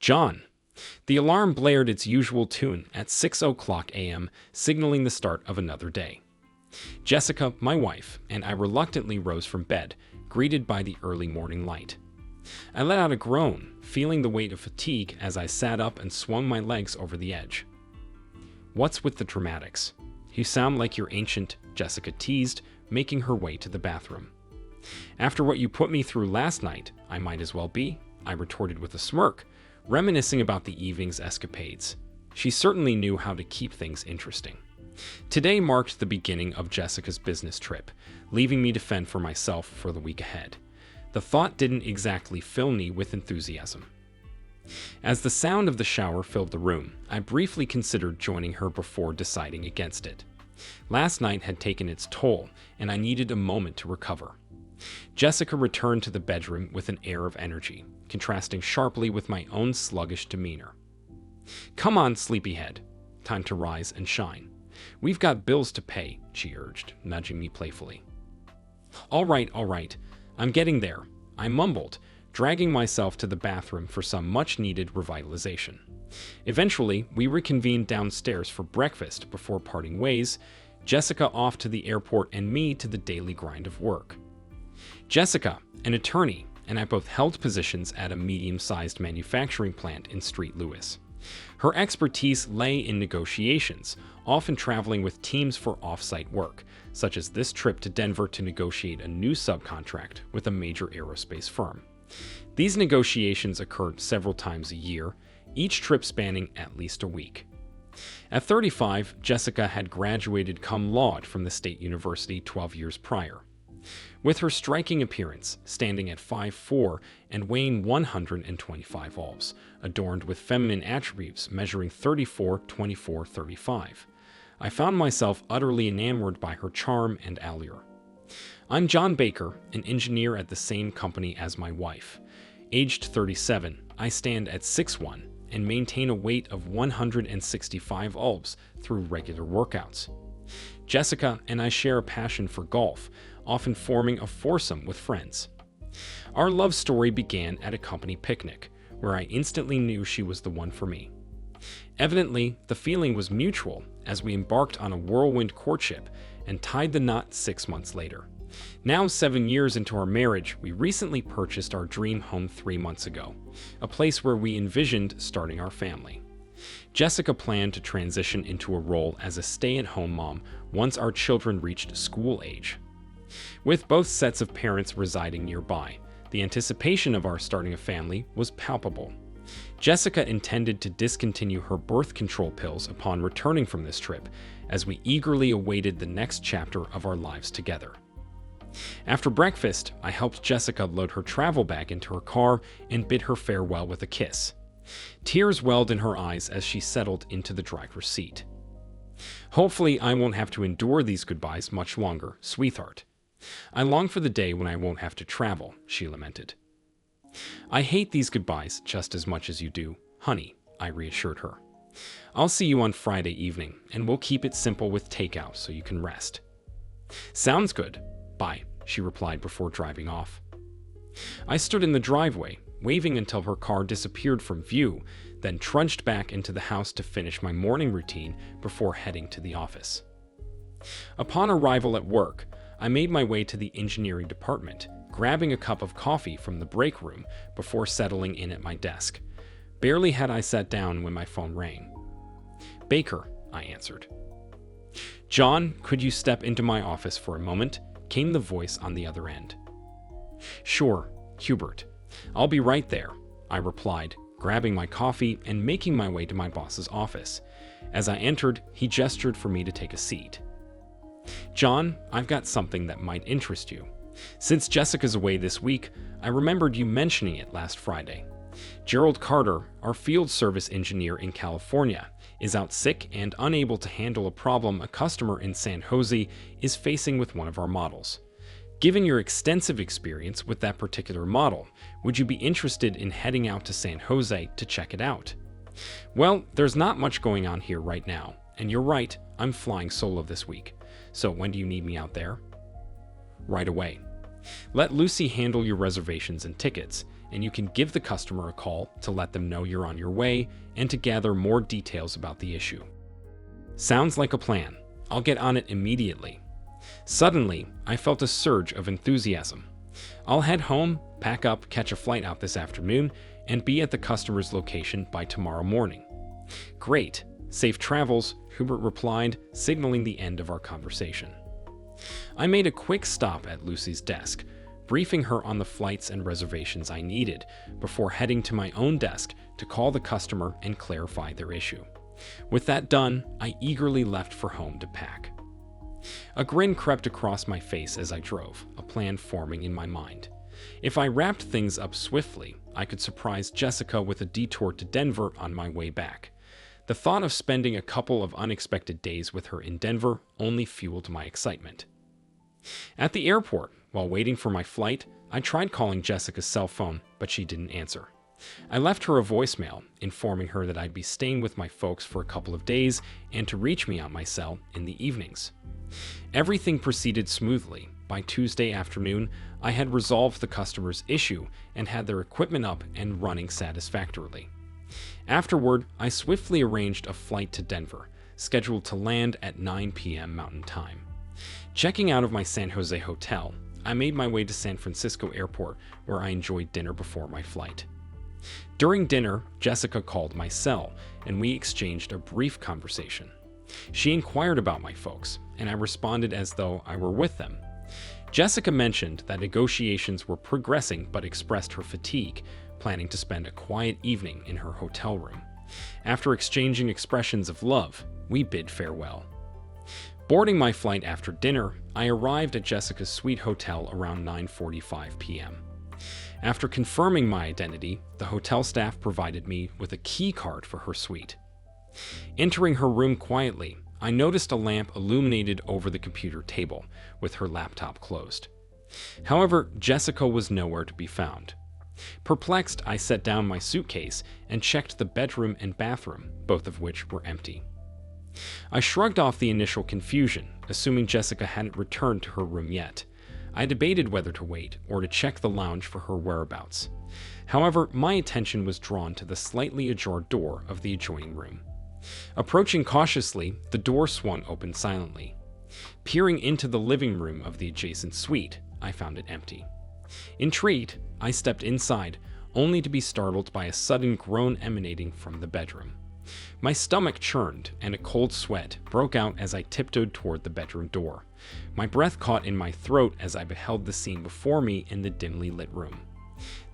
John. The alarm blared its usual tune at 6 a.m., signaling the start of another day. Jessica, my wife, and I reluctantly rose from bed, greeted by the early morning light. I let out a groan, feeling the weight of fatigue as I sat up and swung my legs over the edge. "What's with the dramatics? You sound like you're ancient," Jessica teased, making her way to the bathroom. "After what you put me through last night, I might as well be," I retorted with a smirk, reminiscing about the evening's escapades. She certainly knew how to keep things interesting. Today marked the beginning of Jessica's business trip, leaving me to fend for myself for the week ahead. The thought didn't exactly fill me with enthusiasm. As the sound of the shower filled the room, I briefly considered joining her before deciding against it. Last night had taken its toll, and I needed a moment to recover. Jessica returned to the bedroom with an air of energy, contrasting sharply with my own sluggish demeanor. "Come on, sleepyhead. Time to rise and shine. We've got bills to pay," she urged, nudging me playfully. All right. I'm getting there," I mumbled, dragging myself to the bathroom for some much-needed revitalization. Eventually, we reconvened downstairs for breakfast before parting ways, Jessica off to the airport and me to the daily grind of work. Jessica, an attorney, and I both held positions at a medium-sized manufacturing plant in St. Louis. Her expertise lay in negotiations, often traveling with teams for off-site work, such as this trip to Denver to negotiate a new subcontract with a major aerospace firm. These negotiations occurred several times a year, each trip spanning at least a week. At 35, Jessica had graduated cum laude from the State University 12 years prior. With her striking appearance, standing at 5'4" and weighing 125 pounds, adorned with feminine attributes measuring 34, 24, 35, I found myself utterly enamored by her charm and allure. I'm John Baker, an engineer at the same company as my wife. Aged 37, I stand at 6'1" and maintain a weight of 165 pounds through regular workouts. Jessica and I share a passion for golf, often forming a foursome with friends. Our love story began at a company picnic, where I instantly knew she was the one for me. Evidently, the feeling was mutual as we embarked on a whirlwind courtship and tied the knot 6 months later. Now 7 years into our marriage, we recently purchased our dream home 3 months ago, a place where we envisioned starting our family. Jessica planned to transition into a role as a stay-at-home mom once our children reached school age. With both sets of parents residing nearby, the anticipation of our starting a family was palpable. Jessica intended to discontinue her birth control pills upon returning from this trip, as we eagerly awaited the next chapter of our lives together. After breakfast, I helped Jessica load her travel bag into her car and bid her farewell with a kiss. Tears welled in her eyes as she settled into the driver's seat. "Hopefully, I won't have to endure these goodbyes much longer, sweetheart. I long for the day when I won't have to travel," she lamented. "I hate these goodbyes just as much as you do, honey," I reassured her. "I'll see you on Friday evening, and we'll keep it simple with takeout so you can rest." "Sounds good. Bye," she replied before driving off. I stood in the driveway, waving until her car disappeared from view, then trudged back into the house to finish my morning routine before heading to the office. Upon arrival at work, I made my way to the engineering department, grabbing a cup of coffee from the break room before settling in at my desk. Barely had I sat down when my phone rang. "Baker," I answered. "John, could you step into my office for a moment?" came the voice on the other end. "Sure, Hubert. I'll be right there," I replied, grabbing my coffee and making my way to my boss's office. As I entered, he gestured for me to take a seat. "John, I've got something that might interest you. Since Jessica's away this week, I remembered you mentioning it last Friday. Gerald Carter, our field service engineer in California, is out sick and unable to handle a problem a customer in San Jose is facing with one of our models. Given your extensive experience with that particular model, would you be interested in heading out to San Jose to check it out?" "Well, there's not much going on here right now, and you're right, I'm flying solo this week. So when do you need me out there?" "Right away. Let Lucy handle your reservations and tickets, and you can give the customer a call to let them know you're on your way and to gather more details about the issue. Sounds like a plan. I'll get on it immediately. Suddenly, I felt a surge of enthusiasm. I'll head home, pack up, catch a flight out this afternoon, and be at the customer's location by tomorrow morning. Great. Safe travels, Hubert replied, signaling the end of our conversation. I made a quick stop at Lucy's desk, briefing her on the flights and reservations I needed before heading to my own desk to call the customer and clarify their issue. With that done, I eagerly left for home to pack. A grin crept across my face as I drove, a plan forming in my mind. If I wrapped things up swiftly, I could surprise Jessica with a detour to Denver on my way back. The thought of spending a couple of unexpected days with her in Denver only fueled my excitement. At the airport, while waiting for my flight, I tried calling Jessica's cell phone, but she didn't answer. I left her a voicemail, informing her that I'd be staying with my folks for a couple of days and to reach me on my cell in the evenings. Everything proceeded smoothly. By Tuesday afternoon, I had resolved the customer's issue and had their equipment up and running satisfactorily. Afterward, I swiftly arranged a flight to Denver, scheduled to land at 9 p.m. Mountain Time. Checking out of my San Jose hotel, I made my way to San Francisco Airport, where I enjoyed dinner before my flight. During dinner, Jessica called my cell, and we exchanged a brief conversation. She inquired about my folks, and I responded as though I were with them. Jessica mentioned that negotiations were progressing but expressed her fatigue, planning to spend a quiet evening in her hotel room. After exchanging expressions of love, we bid farewell. Boarding my flight after dinner, I arrived at Jessica's suite hotel around 9:45 p.m. After confirming my identity, the hotel staff provided me with a key card for her suite. Entering her room quietly, I noticed a lamp illuminated over the computer table, with her laptop closed. However, Jessica was nowhere to be found. Perplexed, I set down my suitcase and checked the bedroom and bathroom, both of which were empty. I shrugged off the initial confusion, assuming Jessica hadn't returned to her room yet. I debated whether to wait or to check the lounge for her whereabouts. However, my attention was drawn to the slightly ajar door of the adjoining room. Approaching cautiously, the door swung open silently. Peering into the living room of the adjacent suite, I found it empty. Intrigued, I stepped inside, only to be startled by a sudden groan emanating from the bedroom. My stomach churned, and a cold sweat broke out as I tiptoed toward the bedroom door. My breath caught in my throat as I beheld the scene before me in the dimly lit room.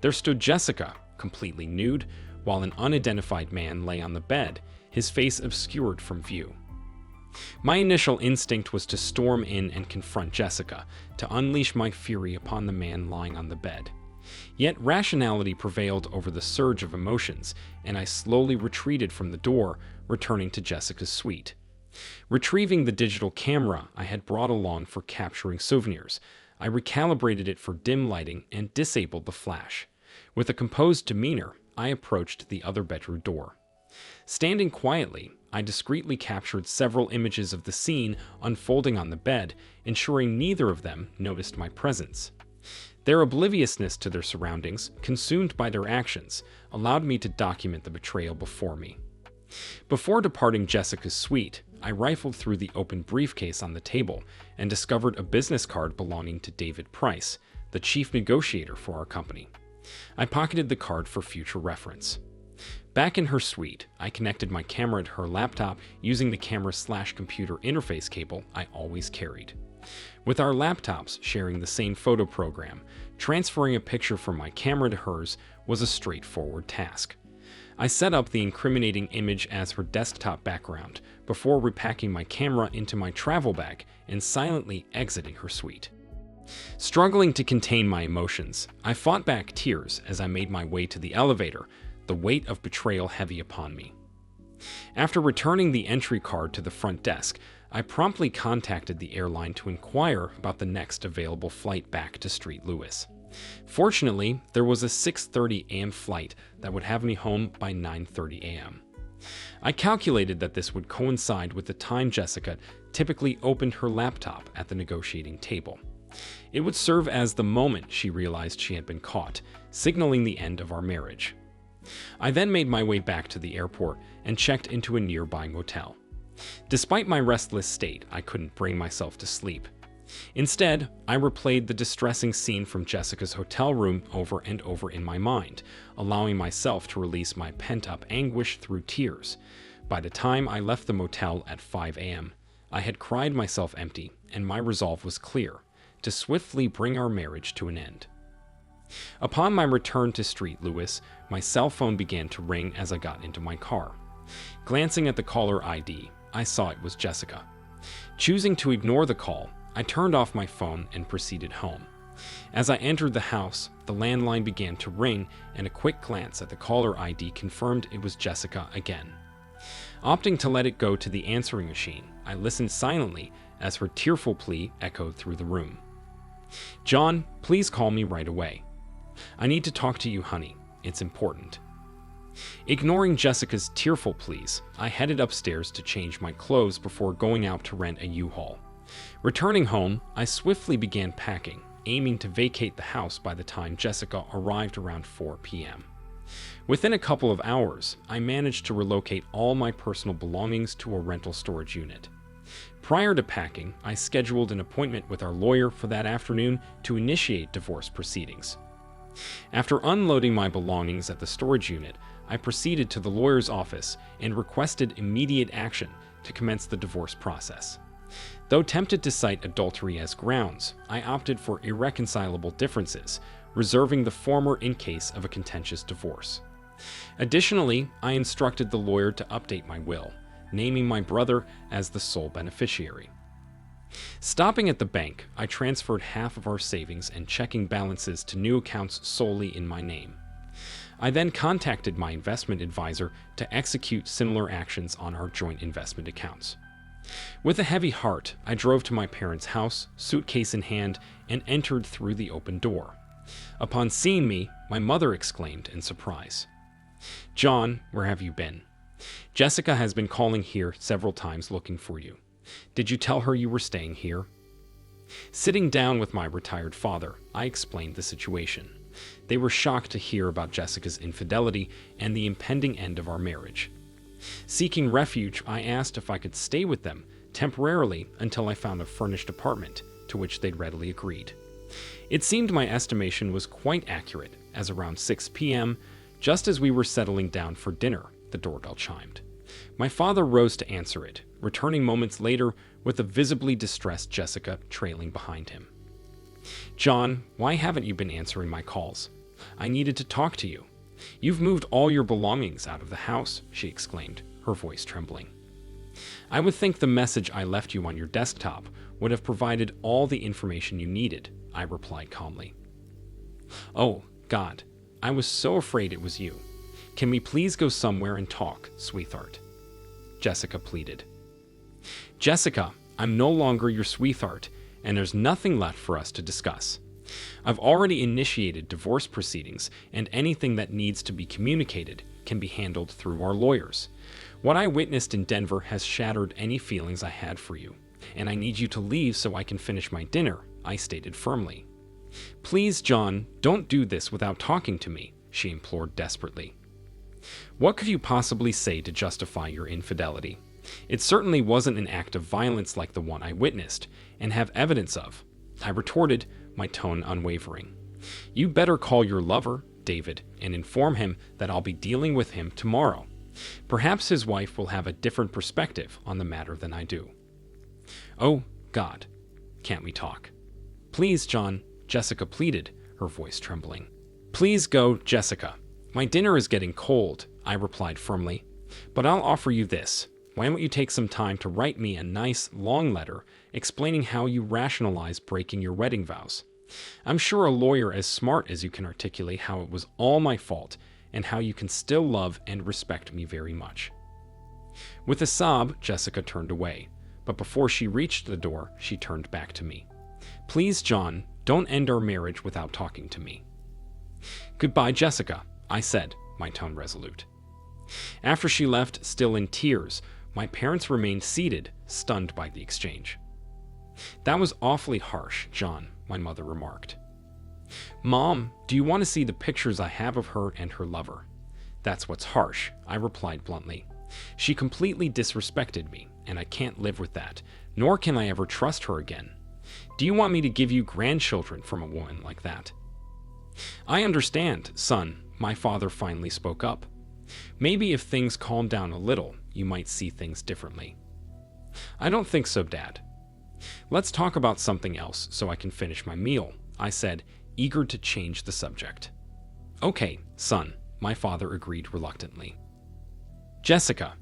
There stood Jessica, completely nude, while an unidentified man lay on the bed, his face obscured from view. My initial instinct was to storm in and confront Jessica, to unleash my fury upon the man lying on the bed. Yet rationality prevailed over the surge of emotions, and I slowly retreated from the door, returning to Jessica's suite. Retrieving the digital camera I had brought along for capturing souvenirs, I recalibrated it for dim lighting and disabled the flash. With a composed demeanor, I approached the other bedroom door. Standing quietly, I discreetly captured several images of the scene unfolding on the bed, ensuring neither of them noticed my presence. Their obliviousness to their surroundings, consumed by their actions, allowed me to document the betrayal before me. Before departing Jessica's suite, I rifled through the open briefcase on the table and discovered a business card belonging to David Price, the chief negotiator for our company. I pocketed the card for future reference. Back in her suite, I connected my camera to her laptop using the camera/computer interface cable I always carried. With our laptops sharing the same photo program, transferring a picture from my camera to hers was a straightforward task. I set up the incriminating image as her desktop background before repacking my camera into my travel bag and silently exiting her suite. Struggling to contain my emotions, I fought back tears as I made my way to the elevator, the weight of betrayal heavy upon me. After returning the entry card to the front desk, I promptly contacted the airline to inquire about the next available flight back to St. Louis. Fortunately, there was a 6:30 a.m. flight that would have me home by 9:30 a.m. I calculated that this would coincide with the time Jessica typically opened her laptop at the negotiating table. It would serve as the moment she realized she had been caught, signaling the end of our marriage. I then made my way back to the airport and checked into a nearby motel. Despite my restless state, I couldn't bring myself to sleep. Instead, I replayed the distressing scene from Jessica's hotel room over and over in my mind, allowing myself to release my pent-up anguish through tears. By the time I left the motel at 5 a.m., I had cried myself empty, and my resolve was clear: to swiftly bring our marriage to an end. Upon my return to St. Louis, my cell phone began to ring as I got into my car. Glancing at the caller ID, I saw it was Jessica. Choosing to ignore the call, I turned off my phone and proceeded home. As I entered the house, the landline began to ring, and a quick glance at the caller ID confirmed it was Jessica again. Opting to let it go to the answering machine, I listened silently as her tearful plea echoed through the room. "John, please call me right away. I need to talk to you, honey. It's important." Ignoring Jessica's tearful pleas, I headed upstairs to change my clothes before going out to rent a U-Haul. Returning home, I swiftly began packing, aiming to vacate the house by the time Jessica arrived around 4 p.m. Within a couple of hours, I managed to relocate all my personal belongings to a rental storage unit. Prior to packing, I scheduled an appointment with our lawyer for that afternoon to initiate divorce proceedings. After unloading my belongings at the storage unit, I proceeded to the lawyer's office and requested immediate action to commence the divorce process. Though tempted to cite adultery as grounds, I opted for irreconcilable differences, reserving the former in case of a contentious divorce. Additionally, I instructed the lawyer to update my will, naming my brother as the sole beneficiary. Stopping at the bank, I transferred half of our savings and checking balances to new accounts solely in my name. I then contacted my investment advisor to execute similar actions on our joint investment accounts. With a heavy heart, I drove to my parents' house, suitcase in hand, and entered through the open door. Upon seeing me, my mother exclaimed in surprise, "John, where have you been? Jessica has been calling here several times looking for you. Did you tell her you were staying here?" Sitting down with my retired father, I explained the situation. They were shocked to hear about Jessica's infidelity and the impending end of our marriage. Seeking refuge, I asked if I could stay with them temporarily until I found a furnished apartment, to which they'd readily agreed. It seemed my estimation was quite accurate, as around 6 p.m., just as we were settling down for dinner, the doorbell chimed. My father rose to answer it, returning moments later with a visibly distressed Jessica trailing behind him. "John, why haven't you been answering my calls? I needed to talk to you. You've moved all your belongings out of the house," she exclaimed, her voice trembling. "I would think the message I left you on your desktop would have provided all the information you needed," I replied calmly. "Oh, God, I was so afraid it was you. Can we please go somewhere and talk, sweetheart?" Jessica pleaded. "Jessica, I'm no longer your sweetheart, and there's nothing left for us to discuss. I've already initiated divorce proceedings, and anything that needs to be communicated can be handled through our lawyers. What I witnessed in Denver has shattered any feelings I had for you, and I need you to leave so I can finish my dinner," I stated firmly. "Please, John, don't do this without talking to me," she implored desperately. "What could you possibly say to justify your infidelity? It certainly wasn't an act of violence like the one I witnessed and have evidence of," I retorted, my tone unwavering. "You better call your lover, David, and inform him that I'll be dealing with him tomorrow. Perhaps his wife will have a different perspective on the matter than I do." "Oh, God, can't we talk?" "Please, John," Jessica pleaded, her voice trembling. "Please go, Jessica. My dinner is getting cold," I replied firmly. "But I'll offer you this. Why don't you take some time to write me a nice, long letter explaining how you rationalize breaking your wedding vows? I'm sure a lawyer as smart as you can articulate how it was all my fault and how you can still love and respect me very much." With a sob, Jessica turned away, but before she reached the door, she turned back to me. "Please, John, don't end our marriage without talking to me." "Goodbye, Jessica," I said, my tone resolute. After she left, still in tears, my parents remained seated, stunned by the exchange. That was awfully harsh, John, my mother remarked. Mom, do you want to see the pictures I have of her and her lover? That's what's harsh, I replied bluntly. She completely disrespected me, and I can't live with that, nor can I ever trust her again. Do you want me to give you grandchildren from a woman like that? I understand, son, my father finally spoke up. Maybe if things calm down a little, you might see things differently. I don't think so, Dad. Let's talk about something else so I can finish my meal, I said, eager to change the subject. Okay, son, my father agreed reluctantly. Jessica.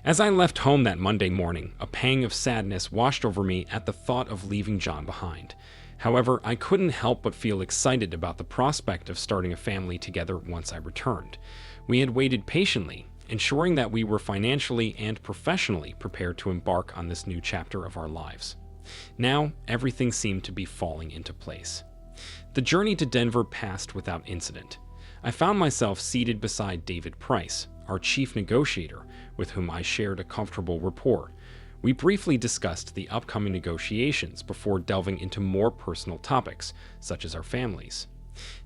As I left home that Monday morning, a pang of sadness washed over me at the thought of leaving John behind. However, I couldn't help but feel excited about the prospect of starting a family together once I returned. We had waited patiently, ensuring that we were financially and professionally prepared to embark on this new chapter of our lives. Now, everything seemed to be falling into place. The journey to Denver passed without incident. I found myself seated beside David Price, our chief negotiator, with whom I shared a comfortable rapport. We briefly discussed the upcoming negotiations before delving into more personal topics, such as our families.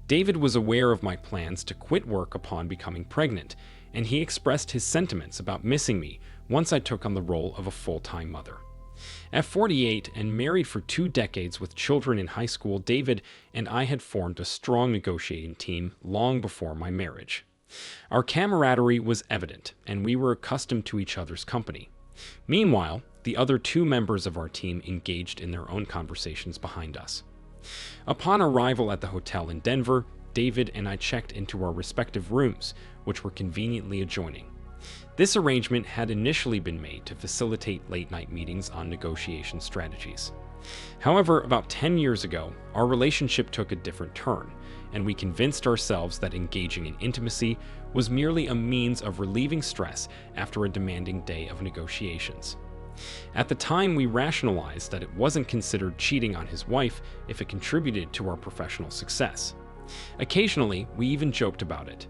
David was aware of my plans to quit work upon becoming pregnant, and he expressed his sentiments about missing me once I took on the role of a full-time mother. At 48 and married for 2 decades with children in high school, David and I had formed a strong negotiating team long before my marriage. Our camaraderie was evident, and we were accustomed to each other's company. Meanwhile, the other 2 members of our team engaged in their own conversations behind us. Upon arrival at the hotel in Denver, David and I checked into our respective rooms, which were conveniently adjoining. This arrangement had initially been made to facilitate late-night meetings on negotiation strategies. However, about 10 years ago, our relationship took a different turn, and we convinced ourselves that engaging in intimacy was merely a means of relieving stress after a demanding day of negotiations. At the time, we rationalized that it wasn't considered cheating on his wife if it contributed to our professional success. Occasionally, we even joked about it.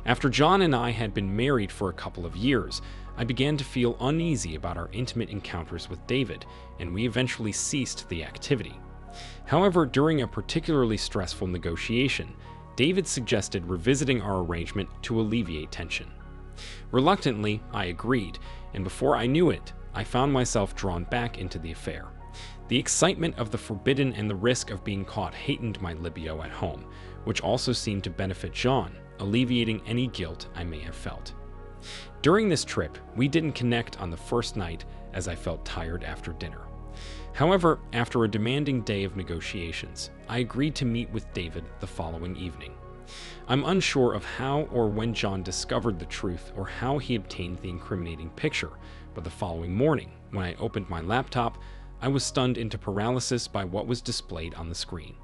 After John and I had been married for a couple of years, I began to feel uneasy about our intimate encounters with David, and we eventually ceased the activity. However, during a particularly stressful negotiation, David suggested revisiting our arrangement to alleviate tension. Reluctantly, I agreed, and before I knew it, I found myself drawn back into the affair. The excitement of the forbidden and the risk of being caught heightened my libido at home, which also seemed to benefit John, alleviating any guilt I may have felt. During this trip, we didn't connect on the first night as I felt tired after dinner. However, after a demanding day of negotiations, I agreed to meet with David the following evening. I'm unsure of how or when John discovered the truth or how he obtained the incriminating picture, but the following morning, when I opened my laptop, I was stunned into paralysis by what was displayed on the screen.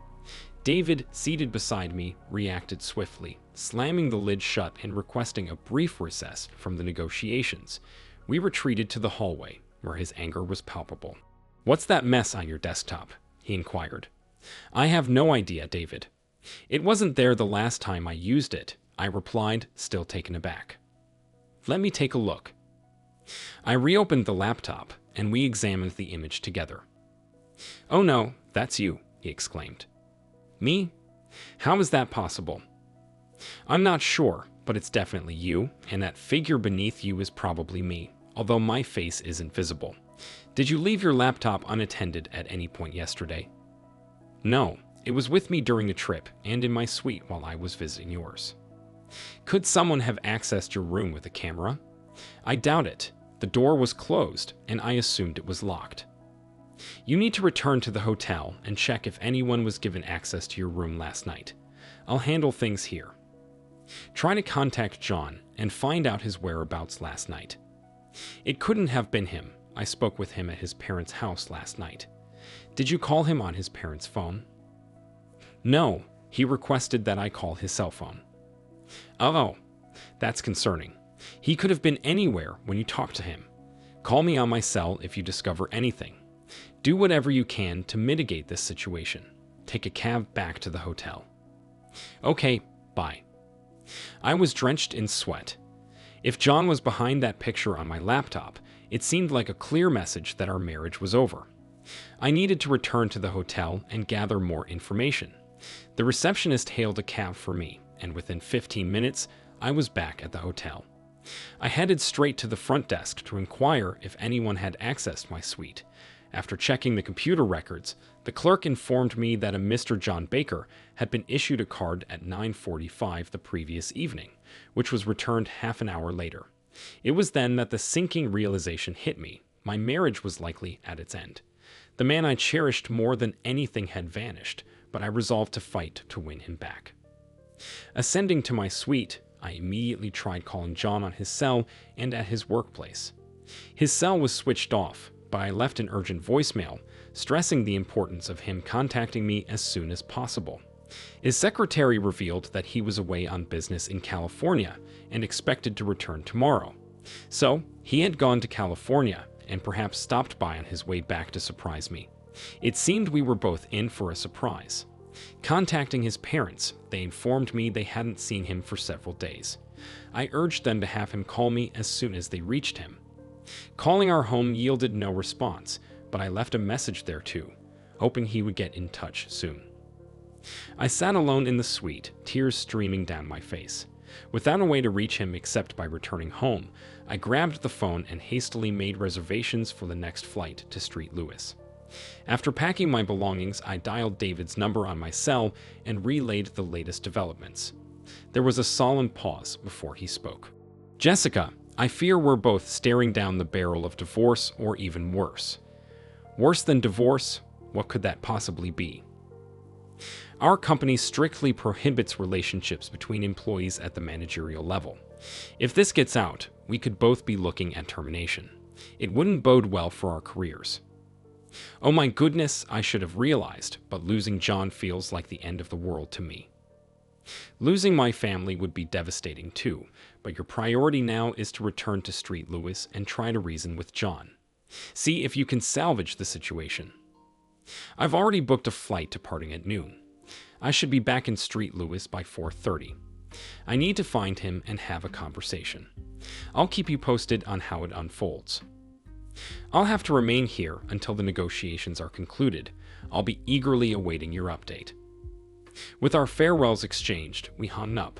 David, seated beside me, reacted swiftly, slamming the lid shut and requesting a brief recess from the negotiations. We retreated to the hallway, where his anger was palpable. "What's that mess on your desktop?" he inquired. "I have no idea, David. It wasn't there the last time I used it," I replied, still taken aback. "Let me take a look." I reopened the laptop, and we examined the image together. "Oh no, that's you," he exclaimed. "Me? How is that possible?" "I'm not sure, but it's definitely you, and that figure beneath you is probably me, although my face isn't visible. Did you leave your laptop unattended at any point yesterday?" "No, it was with me during the trip and in my suite while I was visiting yours." "Could someone have accessed your room with a camera?" "I doubt it. The door was closed, and I assumed it was locked." "You need to return to the hotel and check if anyone was given access to your room last night. I'll handle things here. Try to contact John and find out his whereabouts last night." "It couldn't have been him. I spoke with him at his parents' house last night." "Did you call him on his parents' phone?" "No, he requested that I call his cell phone." "Oh, that's concerning. He could have been anywhere when you talked to him. Call me on my cell if you discover anything. Do whatever you can to mitigate this situation. Take a cab back to the hotel." "Okay, bye." I was drenched in sweat. If John was behind that picture on my laptop, it seemed like a clear message that our marriage was over. I needed to return to the hotel and gather more information. The receptionist hailed a cab for me, and within 15 minutes, I was back at the hotel. I headed straight to the front desk to inquire if anyone had accessed my suite. After checking the computer records, the clerk informed me that a Mr. John Baker had been issued a card at 9:45 the previous evening, which was returned half an hour later. It was then that the sinking realization hit me. My marriage was likely at its end. The man I cherished more than anything had vanished, but I resolved to fight to win him back. Ascending to my suite, I immediately tried calling John on his cell and at his workplace. His cell was switched off, but I left an urgent voicemail, stressing the importance of him contacting me as soon as possible. His secretary revealed that he was away on business in California and expected to return tomorrow. So, he had gone to California and perhaps stopped by on his way back to surprise me. It seemed we were both in for a surprise. Contacting his parents, they informed me they hadn't seen him for several days. I urged them to have him call me as soon as they reached him. Calling our home yielded no response, but I left a message there too, hoping he would get in touch soon. I sat alone in the suite, tears streaming down my face. Without a way to reach him except by returning home, I grabbed the phone and hastily made reservations for the next flight to St. Louis. After packing my belongings, I dialed David's number on my cell and relayed the latest developments. There was a solemn pause before he spoke. "Jessica, I fear we're both staring down the barrel of divorce, or even worse. Worse than divorce? What could that possibly be? Our company strictly prohibits relationships between employees at the managerial level. If this gets out, we could both be looking at termination. It wouldn't bode well for our careers. Oh my goodness, I should have realized, but losing John feels like the end of the world to me. Losing my family would be devastating too, but your priority now is to return to St. Louis and try to reason with John. See if you can salvage the situation. I've already booked a flight departing at noon. I should be back in St. Louis by 4:30. I need to find him and have a conversation. I'll keep you posted on how it unfolds. I'll have to remain here until the negotiations are concluded. I'll be eagerly awaiting your update." With our farewells exchanged, we hung up.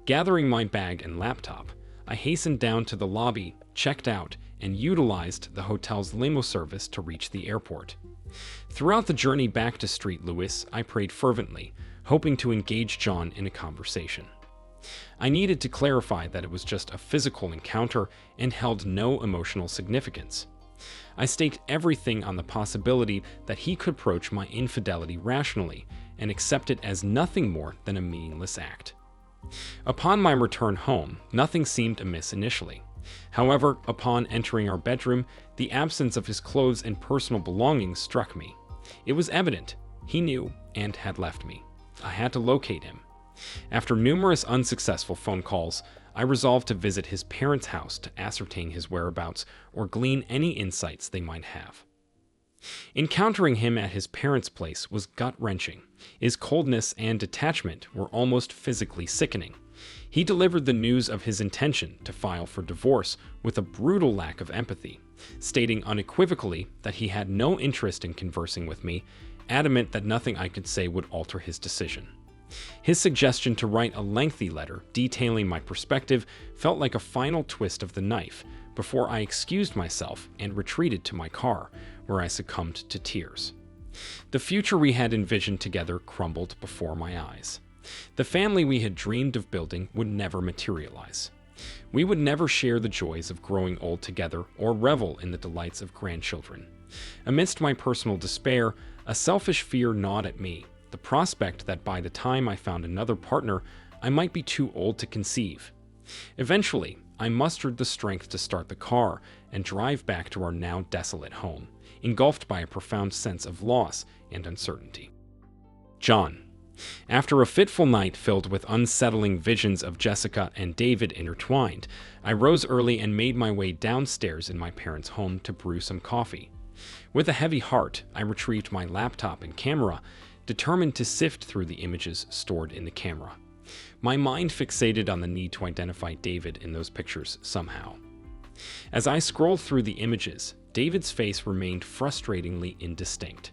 Gathering my bag and laptop, I hastened down to the lobby, checked out, and utilized the hotel's limo service to reach the airport. Throughout the journey back to St. Louis, I prayed fervently, hoping to engage John in a conversation. I needed to clarify that it was just a physical encounter and held no emotional significance. I staked everything on the possibility that he could approach my infidelity rationally and accept it as nothing more than a meaningless act. Upon my return home, nothing seemed amiss initially. However, upon entering our bedroom, the absence of his clothes and personal belongings struck me. It was evident he knew and had left me. I had to locate him. After numerous unsuccessful phone calls, I resolved to visit his parents' house to ascertain his whereabouts or glean any insights they might have. Encountering him at his parents' place was gut-wrenching. His coldness and detachment were almost physically sickening. He delivered the news of his intention to file for divorce with a brutal lack of empathy, stating unequivocally that he had no interest in conversing with me, adamant that nothing I could say would alter his decision. His suggestion to write a lengthy letter detailing my perspective felt like a final twist of the knife before I excused myself and retreated to my car, where I succumbed to tears. The future we had envisioned together crumbled before my eyes. The family we had dreamed of building would never materialize. We would never share the joys of growing old together or revel in the delights of grandchildren. Amidst my personal despair, a selfish fear gnawed at me, the prospect that by the time I found another partner, I might be too old to conceive. Eventually, I mustered the strength to start the car and drive back to our now desolate home, engulfed by a profound sense of loss and uncertainty. John. After a fitful night filled with unsettling visions of Jessica and David intertwined, I rose early and made my way downstairs in my parents' home to brew some coffee. With a heavy heart, I retrieved my laptop and camera, determined to sift through the images stored in the camera. My mind fixated on the need to identify David in those pictures somehow. As I scrolled through the images, David's face remained frustratingly indistinct.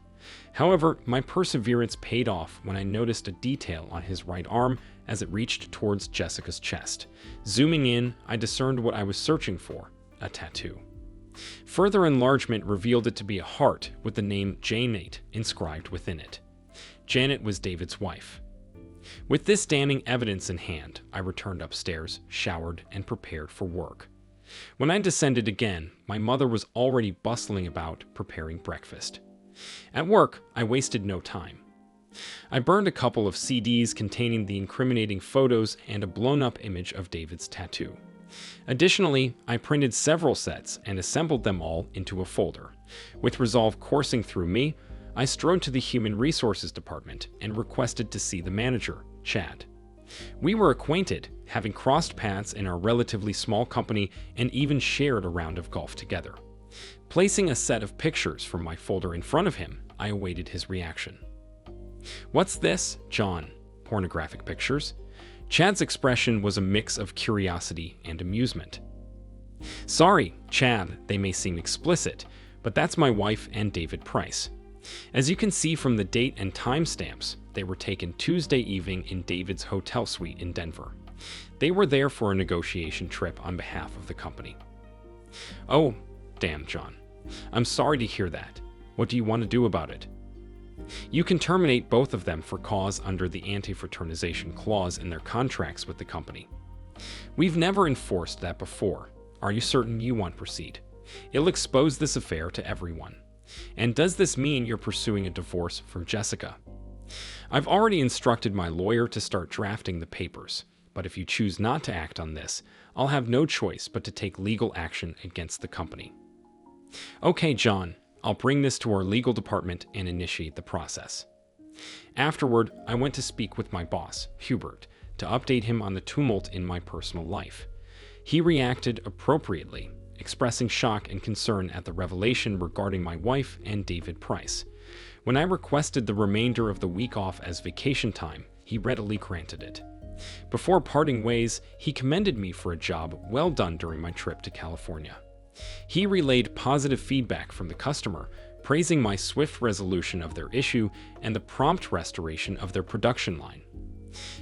However, my perseverance paid off when I noticed a detail on his right arm as it reached towards Jessica's chest. Zooming in, I discerned what I was searching for: a tattoo. Further enlargement revealed it to be a heart with the name Janet inscribed within it. Janet was David's wife. With this damning evidence in hand, I returned upstairs, showered, and prepared for work. When I descended again, my mother was already bustling about preparing breakfast. At work, I wasted no time. I burned a couple of CDs containing the incriminating photos and a blown-up image of David's tattoo. Additionally, I printed several sets and assembled them all into a folder. With resolve coursing through me, I strode to the Human Resources Department and requested to see the manager, Chad. We were acquainted, having crossed paths in our relatively small company and even shared a round of golf together. Placing a set of pictures from my folder in front of him, I awaited his reaction. "What's this, John? Pornographic pictures?" Chad's expression was a mix of curiosity and amusement. "Sorry, Chad, they may seem explicit, but that's my wife and David Price. As you can see from the date and timestamps, they were taken Tuesday evening in David's hotel suite in Denver. They were there for a negotiation trip on behalf of the company." "Oh, damn, John. I'm sorry to hear that. What do you want to do about it?" "You can terminate both of them for cause under the anti-fraternization clause in their contracts with the company." "We've never enforced that before. Are you certain you want to proceed? It'll expose this affair to everyone. And does this mean you're pursuing a divorce from Jessica?" "I've already instructed my lawyer to start drafting the papers, but if you choose not to act on this, I'll have no choice but to take legal action against the company." "Okay, John, I'll bring this to our legal department and initiate the process." Afterward, I went to speak with my boss, Hubert, to update him on the tumult in my personal life. He reacted appropriately, expressing shock and concern at the revelation regarding my wife and David Price. When I requested the remainder of the week off as vacation time, he readily granted it. Before parting ways, he commended me for a job well done during my trip to California. He relayed positive feedback from the customer, praising my swift resolution of their issue and the prompt restoration of their production line.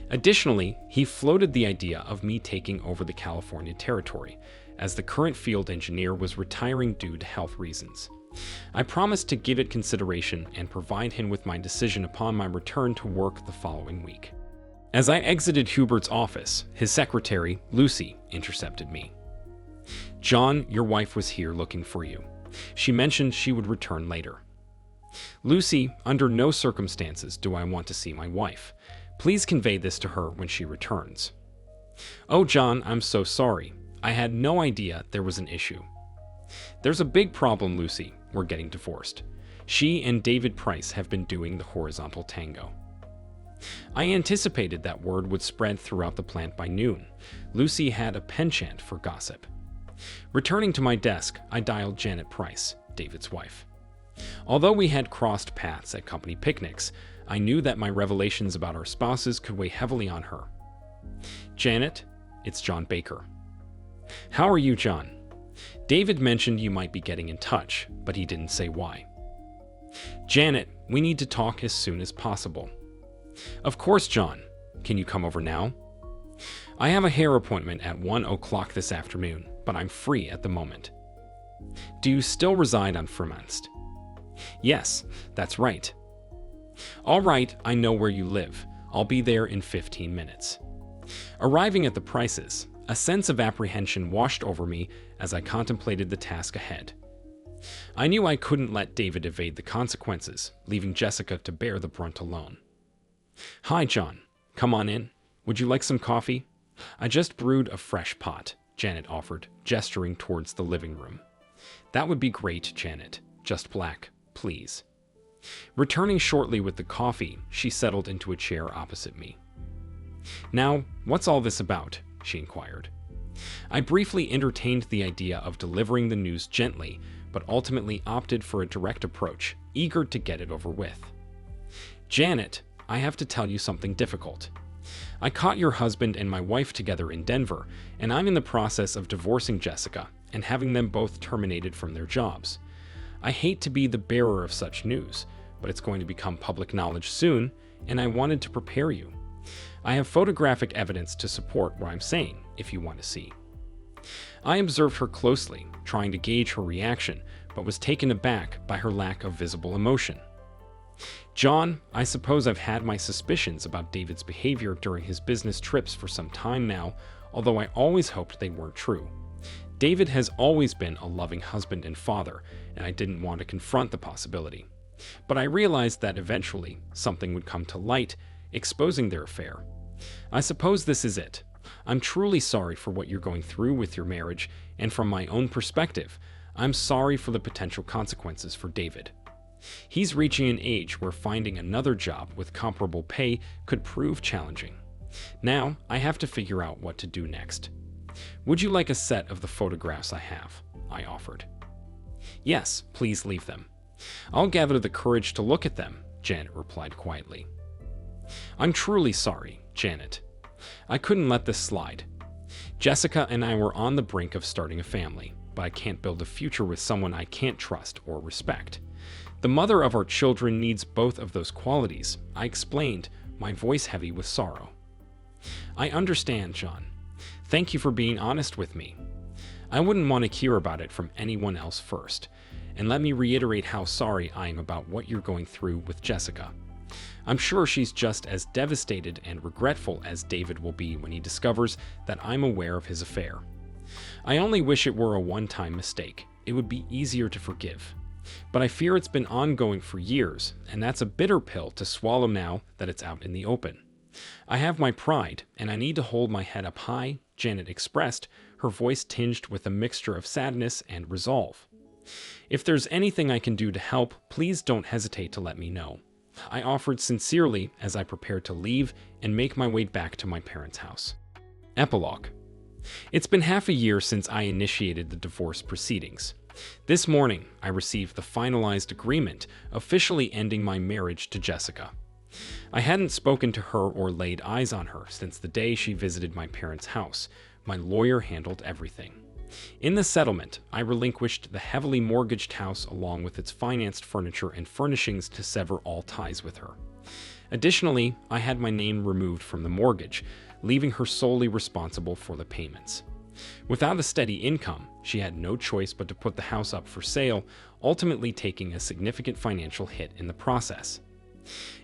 Additionally, he floated the idea of me taking over the California territory, as the current field engineer was retiring due to health reasons. I promised to give it consideration and provide him with my decision upon my return to work the following week. As I exited Hubert's office, his secretary, Lucy, intercepted me. "John, your wife was here looking for you. She mentioned she would return later." "Lucy, under no circumstances do I want to see my wife. Please convey this to her when she returns." "Oh, John, I'm so sorry. I had no idea there was an issue." "There's a big problem, Lucy. We're getting divorced. She and David Price have been doing the horizontal tango." I anticipated that word would spread throughout the plant by noon. Lucy had a penchant for gossip. Returning to my desk, I dialed Janet Price, David's wife. Although we had crossed paths at company picnics, I knew that my revelations about our spouses could weigh heavily on her. "Janet, it's John Baker." "How are you, John? David mentioned you might be getting in touch, but he didn't say why." "Janet, we need to talk as soon as possible." "Of course, John. Can you come over now?" "I have a hair appointment at 1 o'clock this afternoon, but I'm free at the moment." "Do you still reside on Fremont?" "Yes, that's right." "All right, I know where you live. I'll be there in 15 minutes." Arriving at the Prices, a sense of apprehension washed over me as I contemplated the task ahead. I knew I couldn't let David evade the consequences, leaving Jessica to bear the brunt alone. "Hi, John. Come on in. Would you like some coffee?" "I just brewed a fresh pot," Janet offered, gesturing towards the living room. "That would be great, Janet. Just black, please." Returning shortly with the coffee, she settled into a chair opposite me. "Now, what's all this about?" she inquired. I briefly entertained the idea of delivering the news gently, but ultimately opted for a direct approach, eager to get it over with. "Janet, I have to tell you something difficult. I caught your husband and my wife together in Denver, and I'm in the process of divorcing Jessica and having them both terminated from their jobs. I hate to be the bearer of such news, but it's going to become public knowledge soon, and I wanted to prepare you. I have photographic evidence to support what I'm saying, if you want to see. I observed her closely, trying to gauge her reaction, but was taken aback by her lack of visible emotion. John, I suppose I've had my suspicions about David's behavior during his business trips for some time now, although I always hoped they weren't true. David has always been a loving husband and father, and I didn't want to confront the possibility. But I realized that eventually something would come to light, exposing their affair. I suppose this is it. I'm truly sorry for what you're going through with your marriage, and from my own perspective, I'm sorry for the potential consequences for David. He's reaching an age where finding another job with comparable pay could prove challenging. Now, I have to figure out what to do next. Would you like a set of the photographs I have? I offered. Yes, please leave them. I'll gather the courage to look at them, Janet replied quietly. I'm truly sorry, Janet. I couldn't let this slide. Jessica and I were on the brink of starting a family, but I can't build a future with someone I can't trust or respect. The mother of our children needs both of those qualities, I explained, my voice heavy with sorrow. I understand, John. Thank you for being honest with me. I wouldn't want to hear about it from anyone else first, and let me reiterate how sorry I am about what you're going through with Jessica. I'm sure she's just as devastated and regretful as David will be when he discovers that I'm aware of his affair. I only wish it were a one-time mistake. It would be easier to forgive. But I fear it's been ongoing for years, and that's a bitter pill to swallow now that it's out in the open. I have my pride, and I need to hold my head up high, Janet expressed, her voice tinged with a mixture of sadness and resolve. If there's anything I can do to help, please don't hesitate to let me know. I offered sincerely as I prepared to leave and make my way back to my parents' house. Epilogue. It's been half a year since I initiated the divorce proceedings. This morning, I received the finalized agreement, officially ending my marriage to Jessica. I hadn't spoken to her or laid eyes on her since the day she visited my parents' house. My lawyer handled everything. In the settlement, I relinquished the heavily mortgaged house along with its financed furniture and furnishings to sever all ties with her. Additionally, I had my name removed from the mortgage, leaving her solely responsible for the payments. Without a steady income, she had no choice but to put the house up for sale, ultimately taking a significant financial hit in the process.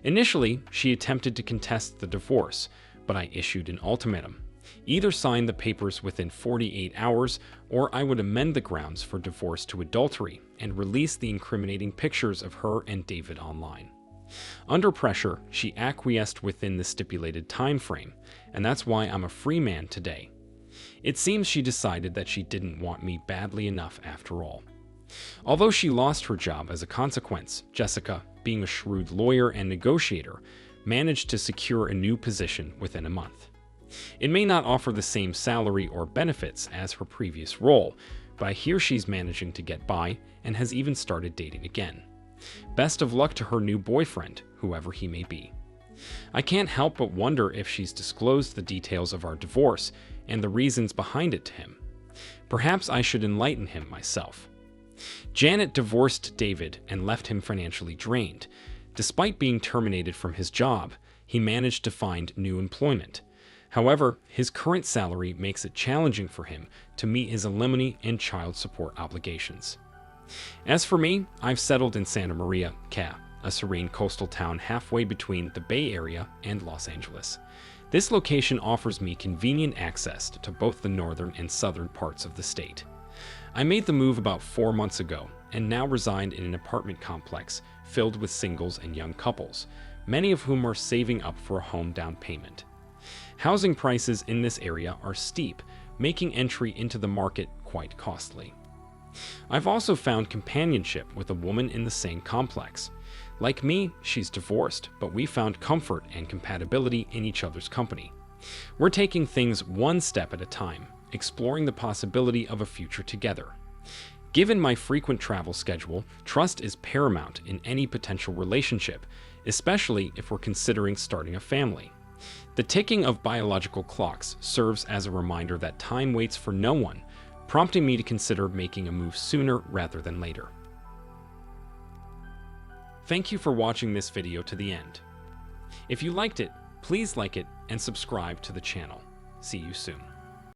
Initially, she attempted to contest the divorce, but I issued an ultimatum. Either sign the papers within 48 hours, or I would amend the grounds for divorce to adultery and release the incriminating pictures of her and David online. Under pressure, she acquiesced within the stipulated time frame, and that's why I'm a free man today. It seems she decided that she didn't want me badly enough after all. Although she lost her job as a consequence, Jessica, being a shrewd lawyer and negotiator, managed to secure a new position within a month. It may not offer the same salary or benefits as her previous role, but I hear she's managing to get by and has even started dating again. Best of luck to her new boyfriend, whoever he may be. I can't help but wonder if she's disclosed the details of our divorce and the reasons behind it to him. Perhaps I should enlighten him myself. Janet divorced David and left him financially drained. Despite being terminated from his job, he managed to find new employment. However, his current salary makes it challenging for him to meet his alimony and child support obligations. As for me, I've settled in Santa Maria, Ca, a serene coastal town halfway between the Bay Area and Los Angeles. This location offers me convenient access to both the northern and southern parts of the state. I made the move about 4 months ago and now reside in an apartment complex filled with singles and young couples, many of whom are saving up for a home down payment. Housing prices in this area are steep, making entry into the market quite costly. I've also found companionship with a woman in the same complex. Like me, she's divorced, but we found comfort and compatibility in each other's company. We're taking things one step at a time, exploring the possibility of a future together. Given my frequent travel schedule, trust is paramount in any potential relationship, especially if we're considering starting a family. The ticking of biological clocks serves as a reminder that time waits for no one, prompting me to consider making a move sooner rather than later. Thank you for watching this video to the end. If you liked it, please like it and subscribe to the channel. See you soon.